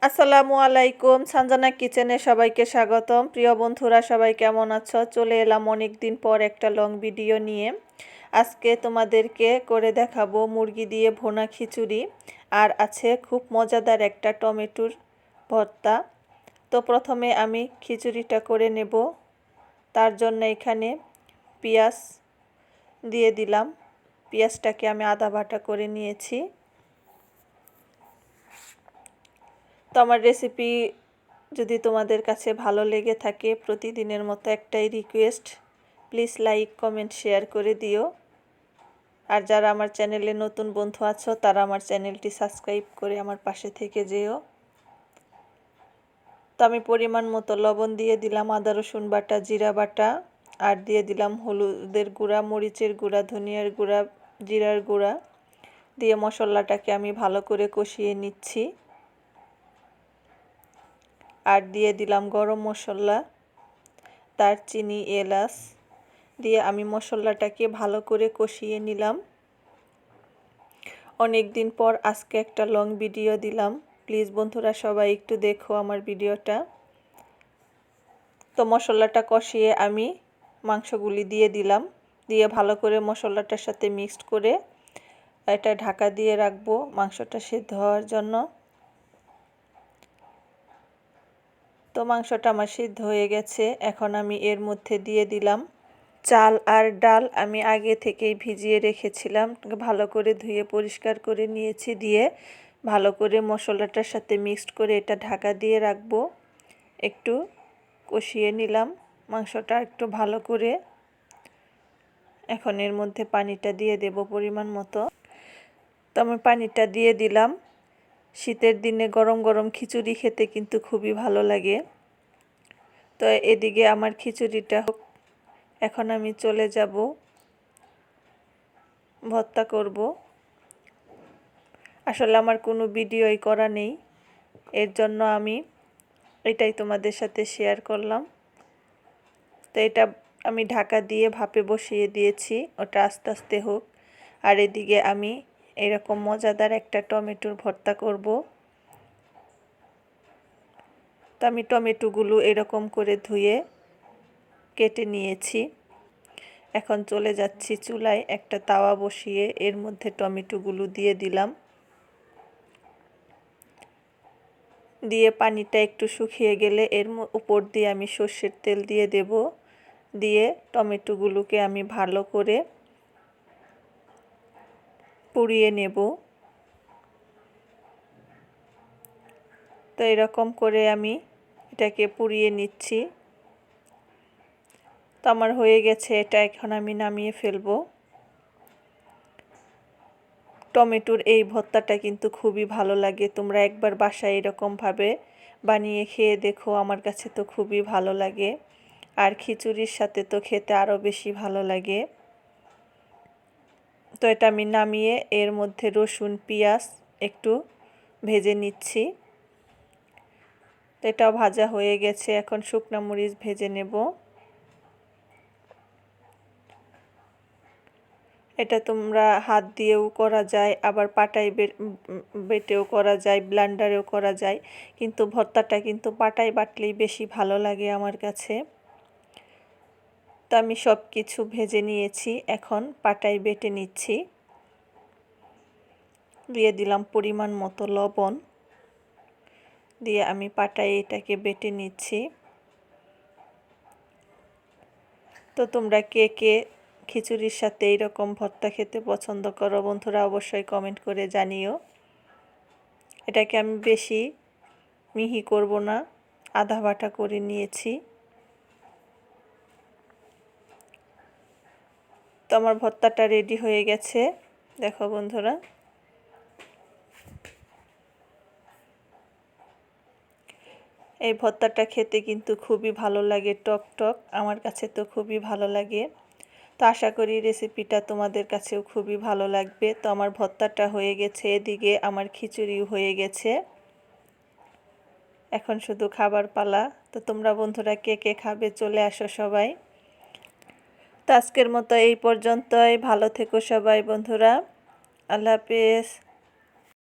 আসসালামু আলাইকুম, সানজানা কিচেনে সবাইকে স্বাগতম। প্রিয় বন্ধুরা, সবাই কেমন আছো? চলে এলাম অনেক দিন পর একটা লং ভিডিও নিয়ে। আজকে তোমাদেরকে করে দেখাবো মুরগি দিয়ে ভুনা খিচুড়ি, আর আছে খুব মজাদার একটা টমেটোর ভর্তা। তো প্রথমে আমি খিচুড়িটা করে নেব। তার জন্য এখানে পেঁয়াজ দিয়ে দিলাম। পেঁয়াজটাকে আমি আদা বাটা করে নিয়েছি। তো আমার রেসিপি যদি তোমাদের কাছে ভালো লেগে থাকে, প্রতিদিনের মতো একটাই request, please like comment share করে দিও। আর যারা আমার চ্যানেলে নতুন বন্ধু আছো তারা আমার চ্যানেলটি সাবস্ক্রাইব করে আমার পাশে থেকে যেও। তো আমি পরিমাণ মতো লবণ দিয়ে দিলাম, আদা রসুন বাটা, জিরা বাটা, আর দিয়ে দিলাম হলুদের গুঁড়া, মরিচের গুঁড়া, ধনিয়ার গুঁড়া, জিরার গুঁড়া দিয়ে মশলাটাকে আমি ভালো করে কষিয়ে নিচ্ছি। আর দিয়ে দিলাম গরম মশলা, দারচিনি, এলাচ দিয়ে আমি মশলাটাকে ভালো করে কষিয়ে নিলাম। অনেক দিন পর আজকে একটা লং ভিডিও দিলাম, প্লিজ বন্ধুরা সবাই একটু দেখো আমার ভিডিওটা। তো মশলাটা কষিয়ে আমি মাংসগুলি দিয়ে দিলাম, দিয়ে ভালো করে মশলাটার সাথে মিক্সড করে এটা ঢাকা দিয়ে রাখবো মাংসটা সিদ্ধ হওয়ার জন্য। তো মাংসটা আমার সিদ্ধ হয়ে গেছে। এখন আমি এর মধ্যে দিয়ে দিলাম চাল আর ডাল। আমি আগে থেকেই ভিজিয়ে রেখেছিলাম, ভালো করে ধুয়ে পরিষ্কার করে নিয়েছি। দিয়ে ভালো করে মশলাটার সাথে মিক্সড করে এটা ঢাকা দিয়ে রাখবো। একটু কষিয়ে নিলাম মাংসটা একটু ভালো করে। এখন এর মধ্যে পানিটা দিয়ে দেব পরিমাণ মতো। তো আমি পানিটা দিয়ে দিলাম। শীতের দিনে গরম গরম খিচুড়ি খেতে কিন্তু খুবই ভালো লাগে। তো এদিকে আমার খিচুড়িটা হোক, এখন আমি চলে যাব ভর্তা করব। আসলে আমার কোনো ভিডিওই করা নেই, এর জন্য আমি এটাই তোমাদের সাথে শেয়ার করলাম। তো এটা আমি ঢাকা দিয়ে ভাপে বসিয়ে দিয়েছি, ওটা আস্তে আস্তে হোক। আর এদিকে আমি এরকম মজাদার একটা টমেটোর ভর্তা করব। তো আমি টমেটোগুলো এরকম করে ধুয়ে কেটে নিয়েছি। এখন চলে যাচ্ছি চুলায়, একটা তাওয়া বসিয়ে এর মধ্যে টমেটোগুলো দিয়ে দিলাম। দিয়ে পানিটা একটু শুকিয়ে গেলে এর উপর দিয়ে আমি সর্ষের তেল দিয়ে দেব। দিয়ে টমেটোগুলোকে আমি ভালো করে পুড়িয়ে নেব। তো এরকম করে আমি এটাকে পুড়িয়ে নিচ্ছি। তো আমার হয়ে গেছে এটা, এখন আমি নামিয়ে ফেলবো। টমেটোর এই ভর্তাটা কিন্তু খুবই ভালো লাগে, তোমরা একবার বাসায় এরকমভাবে বানিয়ে খেয়ে দেখো, আমার কাছে তো খুবই ভালো লাগে। আর খিচুড়ির সাথে তো খেতে আরও বেশি ভালো লাগে। তো এটা আমি নামিয়ে এর মধ্যে রসুন পেঁয়াজ একটু ভেজে নিচ্ছি। তো এটাও ভাজা হয়ে গেছে, এখন শুকনো মরিচ ভেজে নেব। এটা তোমরা হাত দিয়েও করা যায়, আবার পাটায় বেটেও করা যায়, ব্লেন্ডারেও করা যায়, কিন্তু ভর্তাটা কিন্তু পাটায় বাটলেই বেশি ভালো লাগে আমার কাছে। তো আমি সব কিছু ভেজে নিয়েছি, এখন পাটায় বেটে নিচ্ছি। দিয়ে দিলাম পরিমাণ মতো লবণ, দিয়ে আমি পাটায় এটাকে বেটে নিচ্ছি। তো তোমরা কে কে খিচুড়ির সাথে এইরকম ভর্তা খেতে পছন্দ করো বন্ধুরা, অবশ্যই কমেন্ট করে জানিও। এটাকে আমি বেশি মিহি করব না, আধা বাটা করে নিয়েছি। তো আমার ভর্তাটা রেডি হয়ে গেছে, দেখো বন্ধুরা। এই ভর্তাটা খেতে কিন্তু খুবই ভালো লাগে, টক টক, আমার কাছে তো খুবই ভালো লাগে। তো আশা করি রেসিপিটা তোমাদের কাছেও খুবই ভালো লাগবে। তো আমার ভর্তাটা হয়ে গেছে, এদিকে আমার খিচুড়িও হয়ে গেছে, এখন শুধু খাবার পালা। তো তোমরা বন্ধুরা কে কে খাবে চলে আসো সবাই। তো আজকের মতো এই পর্যন্তই, ভালো থেকো সবাই বন্ধুরা, আল্লাহ হাফেজ।